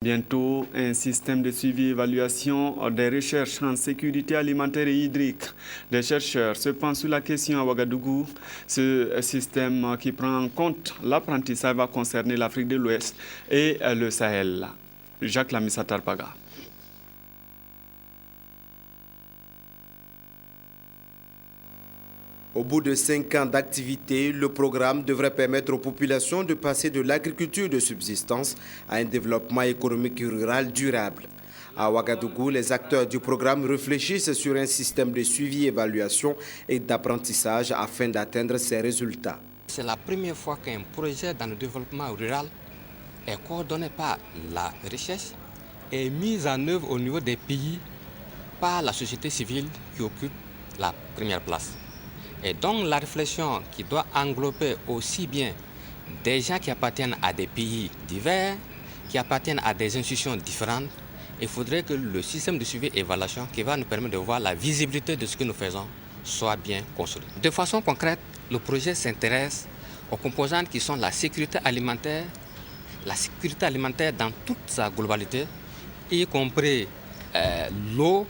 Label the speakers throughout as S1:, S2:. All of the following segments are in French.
S1: Bientôt, un système de suivi et évaluation des recherches en sécurité alimentaire et hydrique. Des chercheurs se penchent sur la question à Ouagadougou. Ce système qui prend en compte l'apprentissage va concerner l'Afrique de l'Ouest et le Sahel. Jacques Lamissa Tarpaga.
S2: Au bout de 5 ans d'activité, le programme devrait permettre aux populations de passer de l'agriculture de subsistance à un développement économique rural durable. À Ouagadougou, les acteurs du programme réfléchissent sur un système de suivi, évaluation et d'apprentissage afin d'atteindre ces résultats.
S3: C'est la première fois qu'un projet dans le développement rural est coordonné par la recherche et mis en œuvre au niveau des pays par la société civile qui occupe la première place. Et donc la réflexion qui doit englober aussi bien des gens qui appartiennent à des pays divers, qui appartiennent à des institutions différentes, il faudrait que le système de suivi et évaluation qui va nous permettre de voir la visibilité de ce que nous faisons soit bien construit. De façon concrète, le projet s'intéresse aux composantes qui sont la sécurité alimentaire dans toute sa globalité, y compris l'eau,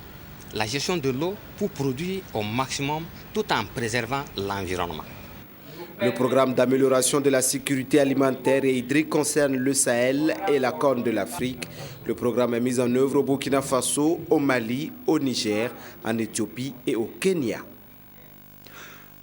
S3: la gestion de l'eau pour produire au maximum tout en préservant l'environnement.
S2: Le programme d'amélioration de la sécurité alimentaire et hydrique concerne le Sahel et la Corne de l'Afrique. Le programme est mis en œuvre au Burkina Faso, au Mali, au Niger, en Éthiopie et au Kenya.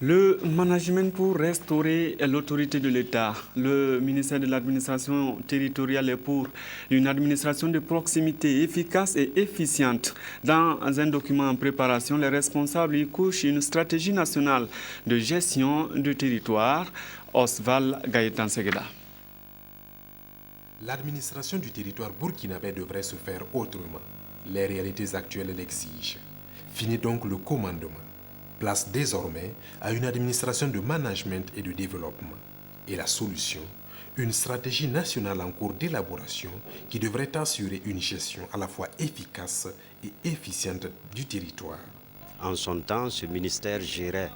S1: Le management pour restaurer l'autorité de l'État. Le ministère de l'administration territoriale est pour une administration de proximité efficace et efficiente. Dans un document en préparation, les responsables y couchent une stratégie nationale de gestion du territoire. Osval Gaëtan Segueda.
S4: L'administration du territoire burkinabé devrait se faire autrement. Les réalités actuelles l'exigent. Fini donc le commandement. Place désormais à une administration de management et de développement. Et la solution, une stratégie nationale en cours d'élaboration qui devrait assurer une gestion à la fois efficace et efficiente du territoire.
S5: En son temps, ce ministère gérait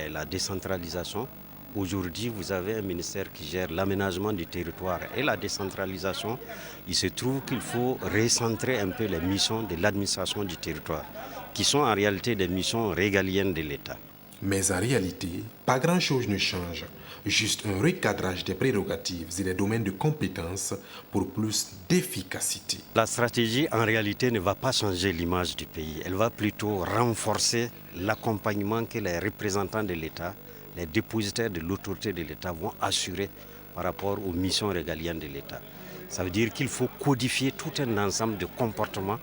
S5: la décentralisation. Aujourd'hui, vous avez un ministère qui gère l'aménagement du territoire et la décentralisation. Il se trouve qu'il faut recentrer un peu les missions de l'administration du territoire, qui sont en réalité des missions régaliennes de l'État.
S4: Mais en réalité, pas grand-chose ne change. Juste un recadrage des prérogatives et des domaines de compétences pour plus d'efficacité.
S5: La stratégie, en réalité, ne va pas changer l'image du pays. Elle va plutôt renforcer l'accompagnement que les représentants de l'État, les dépositaires de l'autorité de l'État vont assurer par rapport aux missions régaliennes de l'État. Ça veut dire qu'il faut codifier tout un ensemble de comportements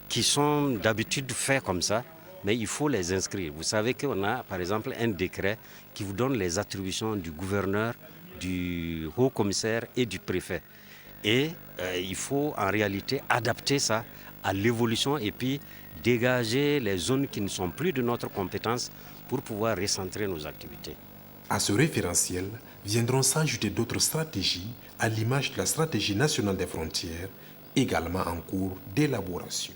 S5: qui sont d'habitude faits comme ça, mais il faut les inscrire. Vous savez qu'on a par exemple un décret qui vous donne les attributions du gouverneur, du haut-commissaire et du préfet. Et il faut en réalité adapter ça à l'évolution et puis dégager les zones qui ne sont plus de notre compétence pour pouvoir recentrer nos activités.
S4: À ce référentiel viendront s'ajouter d'autres stratégies à l'image de la stratégie nationale des frontières, également en cours d'élaboration.